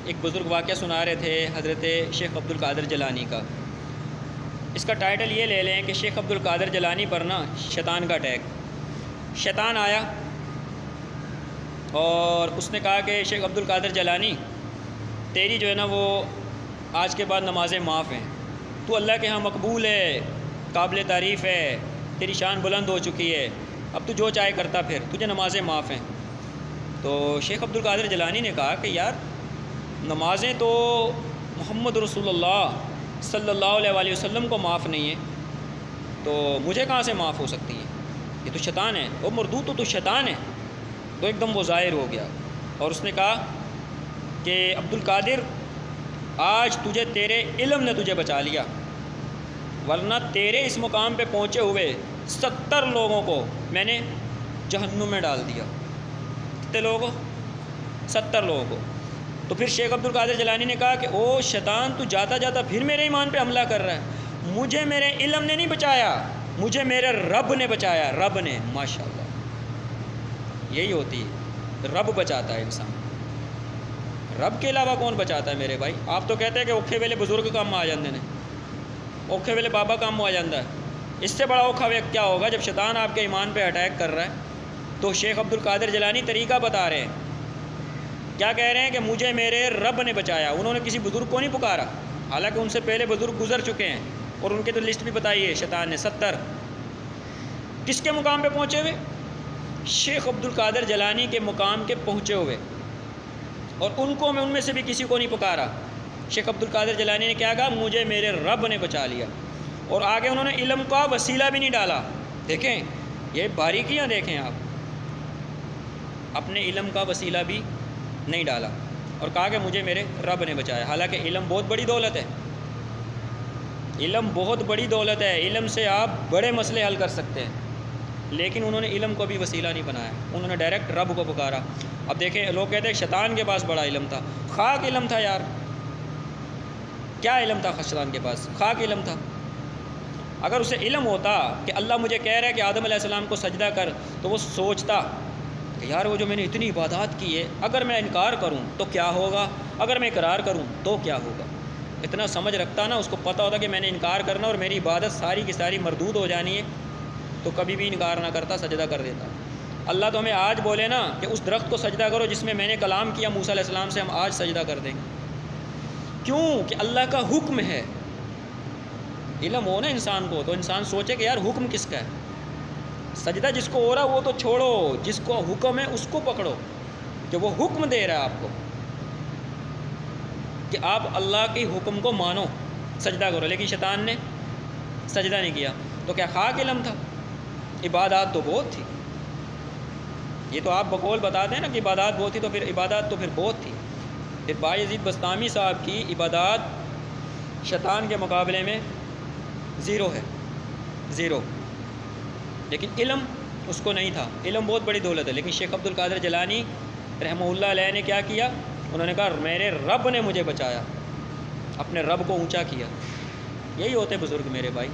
ایک بزرگ واقعہ سنا رہے تھے حضرت شیخ عبد القادر جیلانی کا۔ اس کا ٹائٹل یہ لے لیں کہ شیخ عبد القادر جیلانی پر نا شیطان کا اٹیک۔ شیطان آیا اور اس نے کہا کہ شیخ عبد القادر جیلانی، تیری جو ہے نا وہ آج کے بعد نمازیں معاف ہیں، تو اللہ کے ہاں مقبول ہے، قابل تعریف ہے، تیری شان بلند ہو چکی ہے، اب تو جو چاہے کرتا پھر، تجھے نمازیں معاف ہیں۔ تو شیخ عبد القادر جیلانی نے کہا کہ یار نمازیں تو محمد رسول اللہ صلی اللہ علیہ وآلہ وسلم کو معاف نہیں ہیں، تو مجھے کہاں سے معاف ہو سکتی ہیں؟ یہ تو شیطان ہے، وہ مردود تو شیطان ہے۔ تو ایک دم وہ ظاہر ہو گیا اور اس نے کہا کہ عبد القادر، آج تجھے تیرے علم نے تجھے بچا لیا، ورنہ تیرے اس مقام پہ پہنچے ہوئے 70 لوگوں کو میں نے جہنم میں ڈال دیا۔ کتنے لوگوں کو؟ 70 لوگوں کو۔ تو پھر شیخ عبد القادر جیلانی نے کہا کہ او شیطان، تو جاتا جاتا پھر میرے ایمان پہ حملہ کر رہا ہے۔ مجھے میرے علم نے نہیں بچایا، مجھے میرے رب نے بچایا، رب نے۔ ماشاءاللہ، یہی ہوتی ہے، رب بچاتا ہے انسان، رب کے علاوہ کون بچاتا ہے میرے بھائی؟ آپ تو کہتے ہیں کہ اوکھے ویلے بزرگ کام آ جاندے نے، اوکھے ویلے بابا کام آ جاندہ ہے۔ اس سے بڑا اوکھا وقت کیا ہوگا جب شیطان آپ کے ایمان پہ اٹیک کر رہا ہے؟ تو شیخ عبد القادر جیلانی طریقہ بتا رہے ہیں، کیا کہہ رہے ہیں کہ مجھے میرے رب نے بچایا۔ انہوں نے کسی بزرگ کو نہیں پکارا، حالانکہ ان سے پہلے بزرگ گزر چکے ہیں اور ان کی تو لسٹ بھی بتائی ہے شیطان نے، 70۔ کس کے مقام پہ پہنچے ہوئے؟ شیخ عبد القادر جیلانی کے مقام کے پہنچے ہوئے، اور ان میں سے بھی کسی کو نہیں پکارا۔ شیخ عبد القادر جیلانی نے کیا کہا؟ مجھے میرے رب نے بچا لیا۔ اور آگے انہوں نے علم کا وسیلہ بھی نہیں ڈالا۔ دیکھیں یہ باریکیاں، دیکھیں آپ، اپنے علم کا وسیلہ بھی نہیں ڈالا اور کہا کہ مجھے میرے رب نے بچایا۔ حالانکہ علم بہت بڑی دولت ہے، علم بہت بڑی دولت ہے، علم سے آپ بڑے مسئلے حل کر سکتے ہیں، لیکن انہوں نے علم کو بھی وسیلہ نہیں بنایا، انہوں نے ڈائریکٹ رب کو پکارا۔ اب دیکھیں لوگ کہتے ہیں شیطان کے پاس بڑا علم تھا، خاک علم تھا یار۔ کیا علم تھا شیطان کے پاس؟ خاک علم تھا۔ اگر اسے علم ہوتا کہ اللہ مجھے کہہ رہا ہے کہ آدم علیہ السلام کو سجدہ کر، تو وہ سوچتا کہ یار وہ جو میں نے اتنی عبادات کی ہے، اگر میں انکار کروں تو کیا ہوگا، اگر میں اقرار کروں تو کیا ہوگا۔ اتنا سمجھ رکھتا نا، اس کو پتہ ہوتا کہ میں نے انکار کرنا اور میری عبادت ساری کی ساری مردود ہو جانی ہے، تو کبھی بھی انکار نہ کرتا، سجدہ کر دیتا۔ اللہ تو ہمیں آج بولے نا کہ اس درخت کو سجدہ کرو جس میں میں نے کلام کیا موسیٰ علیہ السلام سے، ہم آج سجدہ کر دیں گے۔ کیوں؟ کہ اللہ کا حکم ہے۔ علم ہو نا انسان کو تو انسان سوچے کہ یار حکم کس کا ہے۔ سجدہ جس کو ہو رہا وہ تو چھوڑو، جس کو حکم ہے اس کو پکڑو، کہ وہ حکم دے رہا ہے آپ کو کہ آپ اللہ کے حکم کو مانو، سجدہ کرو۔ لیکن شیطان نے سجدہ نہیں کیا، تو کیا خاک علم تھا؟ عبادات تو بہت تھی۔ یہ تو آپ بقول بتاتے ہیں نا کہ عبادات بہت تھی، تو پھر عبادات تو پھر بہت تھی۔ پھر بایزید بستامی صاحب کی عبادات شیطان کے مقابلے میں زیرو ہے، زیرو۔ لیکن علم اس کو نہیں تھا، علم بہت بڑی دولت ہے۔ لیکن شیخ عبد القادر جیلانی رحمہ اللہ علیہ نے کیا کیا؟ انہوں نے کہا میرے رب نے مجھے بچایا، اپنے رب کو اونچا کیا۔ یہی ہوتے بزرگ میرے بھائی۔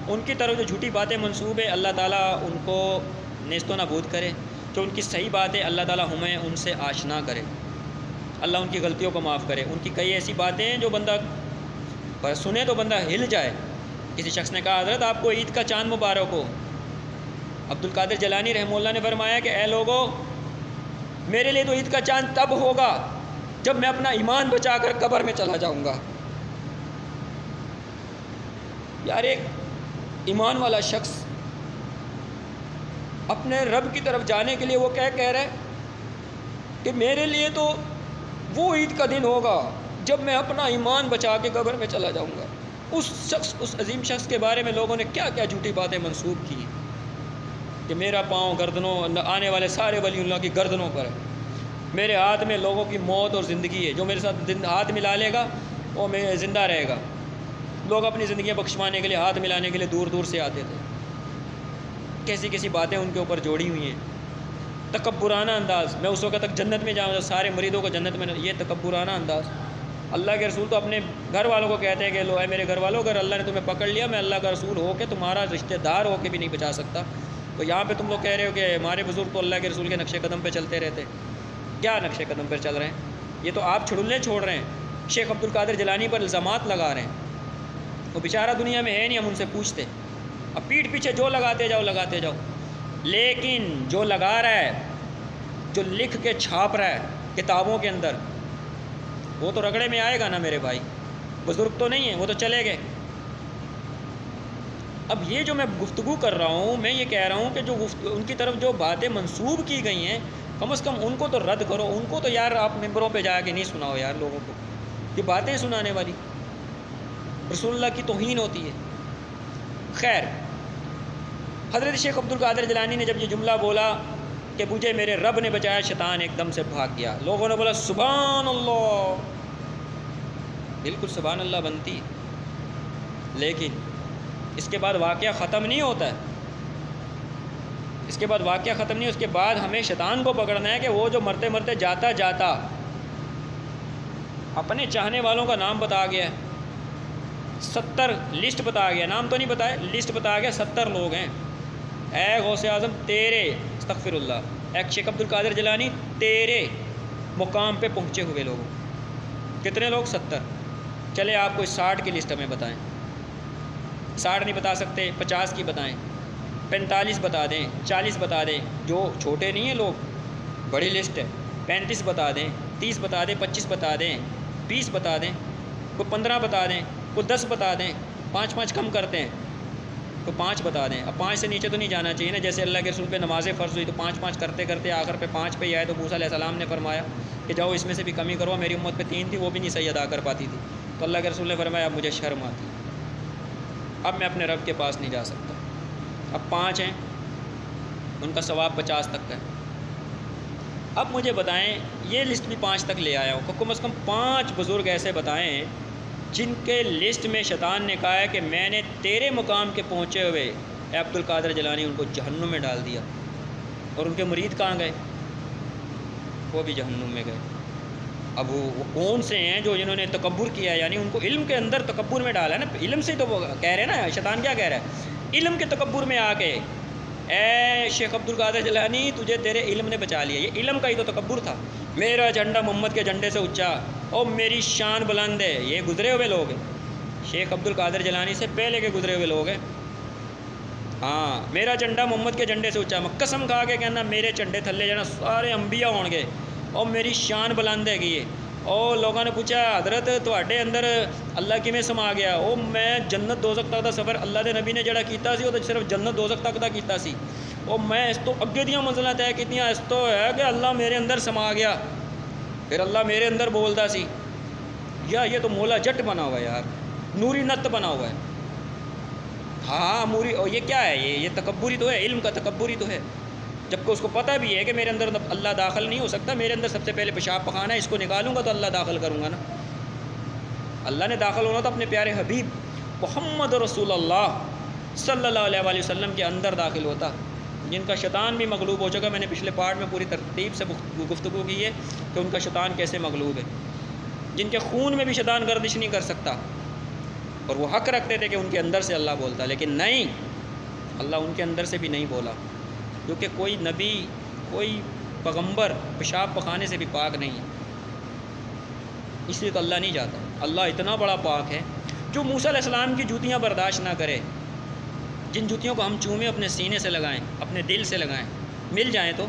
ان کی طرف جو جھوٹی باتیں منسوب ہے، اللہ تعالیٰ ان کو نیست و نابود کرے، جو ان کی صحیح باتیں اللہ تعالیٰ ہمیں ان سے آشنا کرے، اللہ ان کی غلطیوں کو معاف کرے۔ ان کی کئی ایسی باتیں ہیں جو بندہ سنے تو بندہ ہل جائے۔ کسی شخص نے کہا حضرت آپ کو عید کا چاند مبارک ہو۔ عبد القادر جیلانی رحمہ اللہ نے فرمایا کہ اے لوگو، میرے لیے تو عید کا چاند تب ہوگا جب میں اپنا ایمان بچا کر قبر میں چلا جاؤں گا۔ یار ایک ایمان والا شخص اپنے رب کی طرف جانے کے لیے وہ کہہ رہا ہے کہ میرے لیے تو وہ عید کا دن ہوگا جب میں اپنا ایمان بچا کے قبر میں چلا جاؤں گا۔ اس عظیم شخص کے بارے میں لوگوں نے کیا کیا جھوٹی باتیں منسوب کی کہ میرا پاؤں گردنوں آنے والے سارے ولی اللہ کی گردنوں پر ہے، میرے ہاتھ میں لوگوں کی موت اور زندگی ہے، جو میرے ساتھ ہاتھ ملا لے گا وہ میں زندہ رہے گا۔ لوگ اپنی زندگیاں بخشوانے کے لیے، ہاتھ ملانے کے لیے دور دور سے آتے تھے۔ کیسی کیسی باتیں ان کے اوپر جوڑی ہوئی ہیں، تکبرانہ انداز، میں اس وقت تک جنت میں جاؤں گا، سارے مریدوں کو جنت میں، یہ تکبرانہ انداز۔ اللہ کے رسول تو اپنے گھر والوں کو کہتے ہیں کہ لو اے میرے گھر والوں، اگر اللہ نے تمہیں پکڑ لیا، میں اللہ کا رسول ہو کے تمہارا رشتہ دار ہو کے بھی نہیں بچا سکتا۔ تو یہاں پہ تم لوگ کہہ رہے ہو کہ ہمارے بزرگ تو اللہ کے رسول کے نقش قدم پہ چلتے رہتے۔ کیا نقش قدم پر چل رہے ہیں؟ یہ تو آپ چھڑلے چھوڑ رہے ہیں، شیخ عبد القادر جیلانی پر الزامات لگا رہے ہیں، وہ بیچارہ دنیا میں ہے نہیں، ہم ان سے پوچھتے، اب پیٹھ پیچھے جو لگاتے جاؤ، لیکن جو لگا رہا ہے، جو لکھ کے چھاپ رہا ہے کتابوں کے اندر، وہ تو رگڑے میں آئے گا نا میرے بھائی، بزرگ تو نہیں ہیں، وہ تو چلے گئے۔ اب یہ جو میں گفتگو کر رہا ہوں، میں یہ کہہ رہا ہوں کہ جو ان کی طرف جو باتیں منسوب کی گئی ہیں، کم از کم ان کو تو رد کرو، ان کو تو یار آپ ممبروں پہ جا کے نہیں سناؤ یار لوگوں کو، یہ باتیں سنانے والی رسول اللہ کی توہین ہوتی ہے۔ خیر، حضرت شیخ عبد القادر جیلانی نے جب یہ جملہ بولا کہ مجھے میرے رب نے بچایا، شیطان ایک دم سے بھاگ گیا، لوگوں نے بولا سبحان اللہ، بالکل سبحان اللہ بنتی، لیکن اس کے بعد واقعہ ختم نہیں ہوتا ہے، اس کے بعد واقعہ ختم نہیں، اس کے بعد ہمیں شیطان کو پکڑنا ہے کہ وہ جو مرتے مرتے جاتا اپنے چاہنے والوں کا نام بتا گیا، 70 لسٹ بتا گیا، نام تو نہیں بتایا، لسٹ بتا گیا، 70 لوگ ہیں، اے غوث اعظم تیرے، استغفر اللہ، ایک شیخ عبد القادر جیلانی تیرے مقام پہ پہنچے ہوئے لوگوں، کتنے لوگ؟ 70۔ چلے آپ کوئی 60 کی لسٹ ہمیں بتائیں، 60 نہیں بتا سکتے، 50 کی بتائیں، 45 بتا دیں، 40 بتا دیں، جو چھوٹے نہیں ہیں لوگ، بڑی لسٹ ہے، 35 بتا دیں، 30 بتا دیں، 25 بتا دیں، 20 بتا دیں، کوئی 15 بتا دیں، کوئی 10 بتا دیں، 5 کم کرتے ہیں، کوئی 5 بتا دیں، اب 5 سے نیچے تو نہیں جانا چاہیے نا، جیسے اللہ کے رسول پہ نمازیں فرض ہوئی تو 5 کرتے کرتے آخر پہ 5 پہ ہی آئے، تو موسیٰ علیہ السلام نے فرمایا کہ جاؤ اس میں سے بھی کمی کرو، میری امت پہ 3 تھی وہ بھی نہیں صحیح ادا کر پاتی تھی، تو اللہ کے رسول نے فرمایا اب مجھے شرم آتی، اب میں اپنے رب کے پاس نہیں جا سکتا، اب 5 ہیں، ان کا ثواب 50 تک کا ہے۔ اب مجھے بتائیں، یہ لسٹ بھی 5 تک لے آیا ہوں، کم از کم 5 بزرگ ایسے بتائیں جن کے لسٹ میں شیطان نے کہا ہے کہ میں نے تیرے مقام کے پہنچے ہوئے اے عبد القادر جیلانی ان کو جہنم میں ڈال دیا، اور ان کے مرید کہاں گئے؟ وہ بھی جہنم میں گئے۔ اب وہ کون سے ہیں جو جنہوں نے تکبر کیا ہے، یعنی ان کو علم کے اندر تکبر میں ڈالا ہے نا، علم سے تو وہ کہہ رہے ہیں نا، شیطان کیا کہہ رہا ہے؟ علم کے تکبر میں آ کے اے شیخ عبد القادر جیلانی تجھے تیرے علم نے بچا لیا، یہ علم کا ہی تو تکبر تھا، میرا جھنڈا محمد کے جھنڈے سے اونچا اور میری شان بلند ہے، یہ گزرے ہوئے لوگ ہیں، شیخ عبد القادر جیلانی سے پہلے کے گزرے ہوئے لوگ ہیں، ہاں، میرا جھنڈا محمد کے جھنڈے سے اونچا، میں قسم کھا کے کہنا میرے جھنڈے تھلے جانا سارے انبیاء ہون گے، اور میری شان بلند ہے گی۔ اور لوگوں نے پوچھا حضرت تواڈے اندر اللہ کیویں سما گیا؟ او میں جنت دوزخ تک دا سفر اللہ دے نبی نے جڑا کیتا سی وہ تو صرف جنت دوزخ تک دا کیتا سی، او میں اس تو اگے دیاں منزلاں طے کیتیاں، اس تو ہے کہ اللہ میرے اندر سما گیا، پھر اللہ میرے اندر بولدا سی، یا یہ تو مولا جٹ بنا ہوا ہے یار، نوری نت بنا ہوا ہے، ہاں موری، اور یہ کیا ہے؟ یہ تکبری تو ہے، علم کا تکبری تو ہے، جبکہ اس کو پتہ بھی ہے کہ میرے اندر اللہ داخل نہیں ہو سکتا، میرے اندر سب سے پہلے پیشاب پخانا ہے، اس کو نکالوں گا تو اللہ داخل کروں گا نا، اللہ نے داخل ہونا تو اپنے پیارے حبیب محمد رسول اللہ صلی اللہ علیہ وآلہ وسلم کے اندر داخل ہوتا، جن کا شیطان بھی مغلوب ہو چکا۔ میں نے پچھلے پارٹ میں پوری ترتیب سے گفتگو کی ہے کہ ان کا شیطان کیسے مغلوب ہے، جن کے خون میں بھی شیطان گردش نہیں کر سکتا، اور وہ حق رکھتے تھے کہ ان کے اندر سے اللہ بولتا، لیکن نہیں، اللہ ان کے اندر سے بھی نہیں بولا، کیونکہ کوئی نبی کوئی پیغمبر پیشاب پخانے سے بھی پاک نہیں ہے، اس لیے تو اللہ نہیں جاتا۔ اللہ اتنا بڑا پاک ہے جو موسیٰ علیہ السلام کی جوتیاں برداشت نہ کرے، جن جوتیوں کو ہم چومیں اپنے سینے سے لگائیں، اپنے دل سے لگائیں، مل جائیں تو،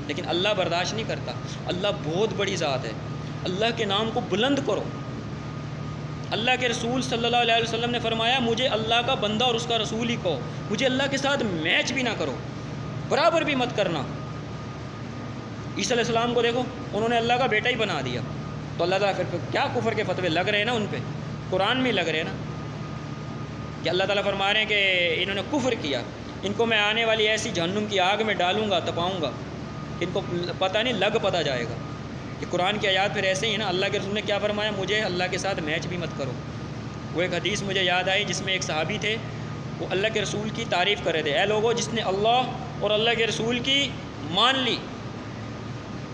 لیکن اللہ برداشت نہیں کرتا۔ اللہ بہت بڑی ذات ہے، اللہ کے نام کو بلند کرو۔ اللہ کے رسول صلی اللہ علیہ وسلم نے فرمایا مجھے اللہ کا بندہ اور اس کا رسول ہی کہو، مجھے اللہ کے ساتھ میچ بھی نہ کرو، برابر بھی مت کرنا۔ عیسیٰ علیہ السلام کو دیکھو، انہوں نے اللہ کا بیٹا ہی بنا دیا، تو اللہ تعالیٰ پھر کیا کفر کے فتوے لگ رہے ہیں نا ان پہ، قرآن میں لگ رہے ہیں نا، کہ اللہ تعالیٰ فرما رہے ہیں کہ انہوں نے کفر کیا، ان کو میں آنے والی ایسی جہنم کی آگ میں ڈالوں گا، تپاؤں گا، ان کو پتہ نہیں لگ پتہ جائے گا۔ کہ قرآن کی آیات پھر ایسے ہی نا، اللہ کے رسول نے کیا فرمایا، مجھے اللہ کے ساتھ میچ بھی مت کرو۔ وہ ایک حدیث مجھے یاد آئی جس میں ایک صحابی تھے، وہ اللہ کے رسول کی تعریف کر رہے تھے، اے لوگوں جس نے اللہ اور اللہ کے رسول کی مان لی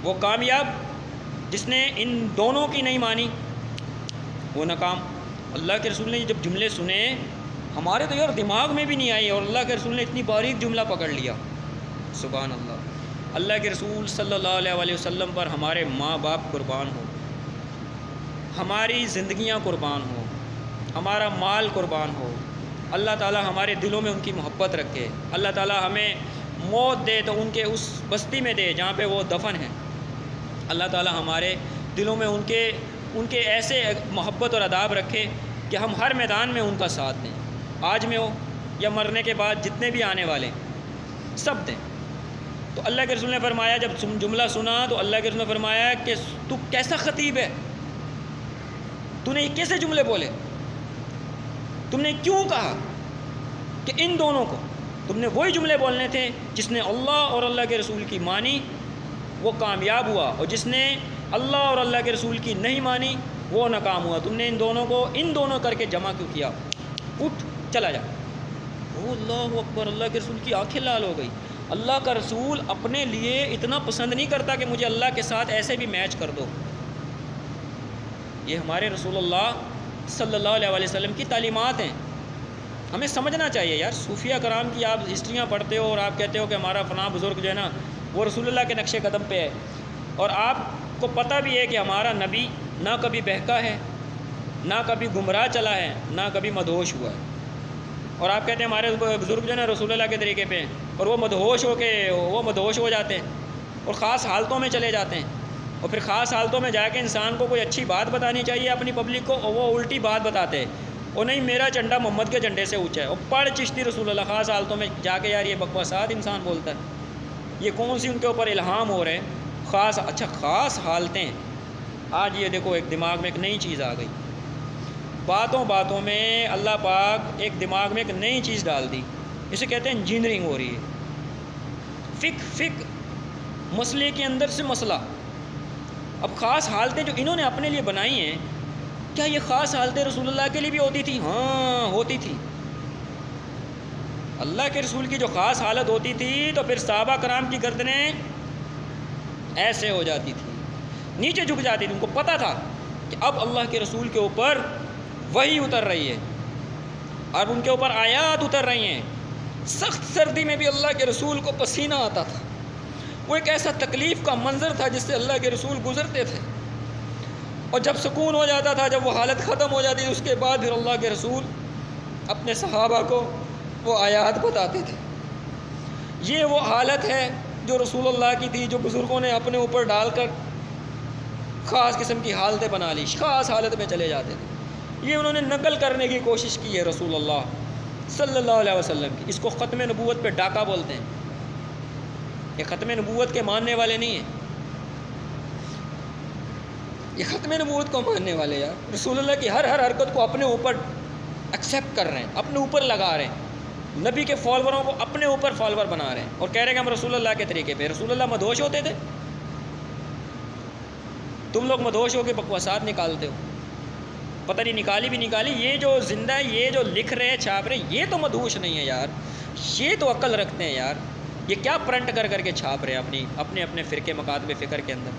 وہ کامیاب، جس نے ان دونوں کی نہیں مانی وہ ناکام۔ اللہ کے رسول نے جب جملے سنے ہمارے تو یار دماغ میں بھی نہیں آئی، اور اللہ کے رسول نے اتنی باریک جملہ پکڑ لیا، سبحان اللہ۔ اللہ کے رسول صلی اللہ علیہ وسلم پر ہمارے ماں باپ قربان ہو، ہماری زندگیاں قربان ہوں، ہمارا مال قربان ہو، اللہ تعالیٰ ہمارے دلوں میں ان کی محبت رکھے، اللہ تعالیٰ ہمیں موت دے تو ان کے اس بستی میں دے جہاں پہ وہ دفن ہیں، اللہ تعالیٰ ہمارے دلوں میں ان کے ایسے محبت اور اداب رکھے کہ ہم ہر میدان میں ان کا ساتھ دیں، آج میں ہو یا مرنے کے بعد جتنے بھی آنے والے سب دیں۔ تو اللہ کے رسول نے فرمایا، جب جملہ سنا تو اللہ کے رسول نے فرمایا کہ تو کیسا خطیب ہے، تو نے یہ کیسے جملے بولے، تم نے کیوں کہا کہ ان دونوں کو، تم نے وہی جملے بولنے تھے جس نے اللہ اور اللہ کے رسول کی مانی وہ کامیاب ہوا، اور جس نے اللہ اور اللہ کے رسول کی نہیں مانی وہ ناکام ہوا، تم نے ان دونوں کر کے جمع کیوں کیا، اٹھ چلا جا۔ او اللہ اکبر، اللہ کے رسول کی آنکھیں لال ہو گئی۔ اللہ کا رسول اپنے لیے اتنا پسند نہیں کرتا کہ مجھے اللہ کے ساتھ ایسے بھی میچ کر دو۔ یہ ہمارے رسول اللہ صلی اللہ علیہ وسلم کی تعلیمات ہیں، ہمیں سمجھنا چاہیے یار۔ صوفیہ کرام کی آپ ہسٹریاں پڑھتے ہو اور آپ کہتے ہو کہ ہمارا فلاں بزرگ جو ہے نا وہ رسول اللہ کے نقش قدم پہ ہے، اور آپ کو پتہ بھی ہے کہ ہمارا نبی نہ کبھی بہکا ہے، نہ کبھی گمراہ چلا ہے، نہ کبھی مدہوش ہوا ہے، اور آپ کہتے ہیں ہمارے بزرگ جو ہے نا رسول اللہ کے طریقے پہ ہیں، اور وہ مدہوش ہو جاتے ہیں اور خاص حالتوں میں چلے جاتے ہیں، اور پھر خاص حالتوں میں جا کے انسان کو کوئی اچھی بات بتانی چاہیے اپنی پبلک کو، اور وہ الٹی بات بتاتے ہیں، اور نہیں میرا جھنڈا محمد کے جھنڈے سے اونچا ہے، اور پڑھ چشتی رسول اللہ، خاص حالتوں میں جا کے یار یہ بکواسات انسان بولتا ہے، یہ کون سی ان کے اوپر الہام ہو رہے ہیں خاص حالتیں۔ آج یہ دیکھو ایک دماغ میں ایک نئی چیز آ گئی، باتوں میں اللہ پاک ایک دماغ میں ایک نئی چیز ڈال دی، اسے کہتے ہیں انجینئرنگ ہو رہی ہے، فک مسئلے کے اندر سے مسئلہ۔ اب خاص حالتیں جو انہوں نے اپنے لیے بنائی ہیں، کیا یہ خاص حالتیں رسول اللہ کے لیے بھی ہوتی تھی؟ ہاں ہوتی تھی۔ اللہ کے رسول کی جو خاص حالت ہوتی تھی تو پھر صحابہ کرام کی گردنیں ایسے ہو جاتی تھی، نیچے جھک جاتی تھی، ان کو پتہ تھا کہ اب اللہ کے رسول کے اوپر وحی اتر رہی ہے، اب ان کے اوپر آیات اتر رہی ہیں۔ سخت سردی میں بھی اللہ کے رسول کو پسینہ آتا تھا، وہ ایک ایسا تکلیف کا منظر تھا جس سے اللہ کے رسول گزرتے تھے، اور جب سکون ہو جاتا تھا، جب وہ حالت ختم ہو جاتی، اس کے بعد پھر اللہ کے رسول اپنے صحابہ کو وہ آیات بتاتے تھے۔ یہ وہ حالت ہے جو رسول اللہ کی تھی، جو بزرگوں نے اپنے اوپر ڈال کر خاص قسم کی حالتیں بنا لی، خاص حالت میں چلے جاتے تھے۔ یہ انہوں نے نقل کرنے کی کوشش کی ہے رسول اللہ صلی اللہ علیہ وسلم کی، اس کو ختم نبوت پہ ڈاکہ بولتے ہیں۔ یہ ختم نبوت کے ماننے والے نہیں ہیں، یہ ختم نبوت کو ماننے والے یار رسول اللہ کی ہر حرکت کو اپنے اوپر ایکسیپٹ کر رہے ہیں، اپنے اوپر لگا رہے ہیں، نبی کے فالوروں کو اپنے اوپر فالور بنا رہے ہیں، اور کہہ رہے ہیں کہ ہم رسول اللہ کے طریقے پہ۔ رسول اللہ مدہوش ہوتے تھے؟ تم لوگ مدہوش ہو کے بکواسات نکالتے ہو، پتہ نہیں نکالی، یہ جو زندہ ہے، یہ جو لکھ رہے چھاپ رہے، یہ تو مدہوش نہیں ہے یار، یہ تو عقل رکھتے ہیں یار، یہ کیا پرنٹ کر کے چھاپ رہے ہیں اپنے فرقے مکاتب فکر کے اندر۔